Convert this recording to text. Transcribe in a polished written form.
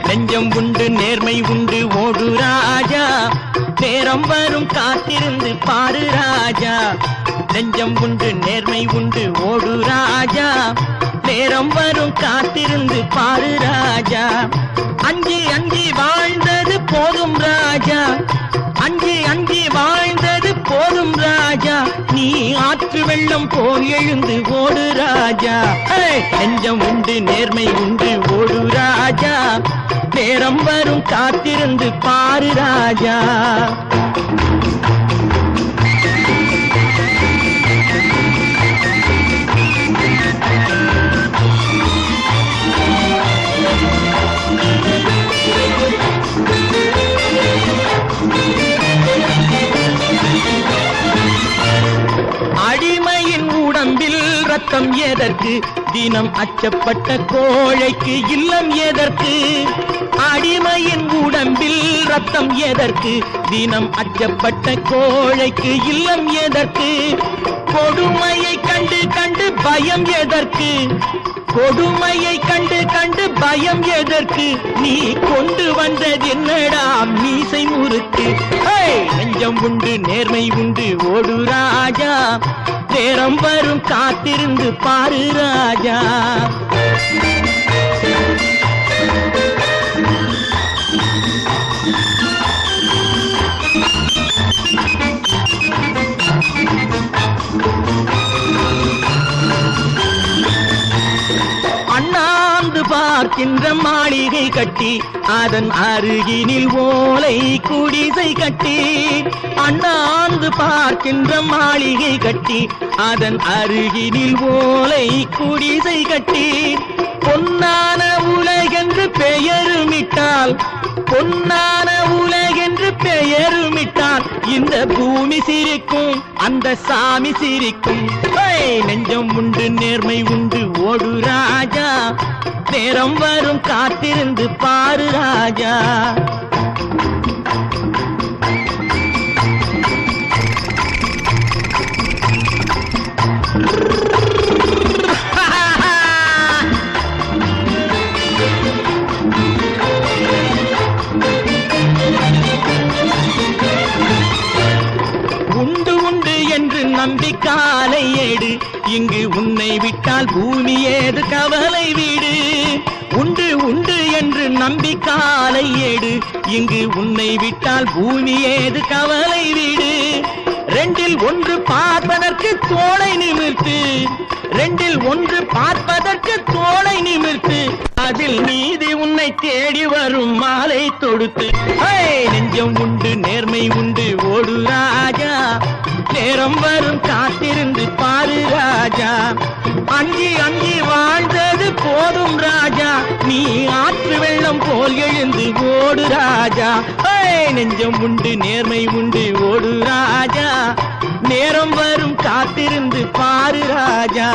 நெஞ்சம் உண்டு நேர்மை உண்டு ஓடு ராஜா, நேரம் வரும் காத்திருந்து பாரு ராஜா. நெஞ்சம் உண்டு நேர்மை உண்டு ஓடு ராஜா, நேரம் வரும் காத்திருந்து பாரு ராஜா. அஞ்சி அஞ்சி வாழ்ந்தது போதும் ராஜா, அஞ்சி அஞ்சி வாழ்ந்தது போதும் ராஜா. நீ ஆற்று வெள்ளம் போல் எழுந்து ஓடு ராஜா. நெஞ்சம் உண்டு நேர்மை உண்டு ஓடு ராஜா, நேரம் வரும் காத்திருந்து பாரு ராஜா. அடிமையின் உடம்பில் ரத்தம் எதற்கு, தினம் அச்சப்பட்ட கோழைக்கு இல்லம் எதற்கு. அடிமையின் உடம்பில் ரத்தம் எதற்கு, தினம் அச்சப்பட்ட கோழைக்கு இல்லம் எதற்கு. கொடுமையை கண்டு கண்டு பயம் எதற்கு, கொடுமையை கண்டு கண்டு பயம் எதற்கு. நீ கொண்டு வந்தது என்னடா மீசை முறுக்கு. நெஞ்சம் உண்டு நேர்மை உண்டு ஓடு ராஜா, நேரம் வரும் காத்திருந்து பாரு ராஜா. அண்ணாந்து பார்க்கின்ற மாளிகை கட்டி, அதன் அருகினில் ஓலை குடிசை கட்டி. அண்ணாந்து பார்க்கின்ற மாளிகை கட்டி, அதன் அருகினில் ஓலை குடிசை கட்டி. பொன்னான உலகென்று பெயருமிட்டால், பொன்னான உலகென்று பெயருமிட்டால் இந்த பூமி சிரிக்கும், அந்த சாமி சிரிக்கும். நெஞ்சம் உண்டு நேர்மை உண்டு ஓடு ராஜா, நேரம் வரும் காத்திருந்து பாரு ராஜா. உண்டு உண்டு என்று நம்பி காலை ஏடு, இங்கு உன்னை விட்டால் பூமி ஏது கவலை வீடு. உண்டு உண்டு என்று நம்பி காலை ஏடு, இங்கு உன்னை விட்டால் பூமி ஏது கவலை வீடு. ரெண்டில் ஒன்று பார்ப்பதற்கு தோளை நிமிர்த்து, ரெண்டில் ஒன்று பார்ப்பதற்கு தோளை நிமிர்த்து. அதில் நீதி உன்னை தேடி வரும் மாலை தொடுத்து. நெஞ்சம் உண்டு நேர்மை உண்டு ஓடு ராஜா, நேரம் வரும் காத்திருந்து பாரு ராஜா. அஞ்சி அஞ்சி வாழ்ந்தது போதும் ராஜா, நீ ஆற்று வெள்ளம் போல் எழுந்து ஓடு ராஜா. நெஞ்சம் உண்டு நேர்மை உண்டு ஓடு ராஜா, நேரம் வரும் காத்திருந்து பாரு ராஜா.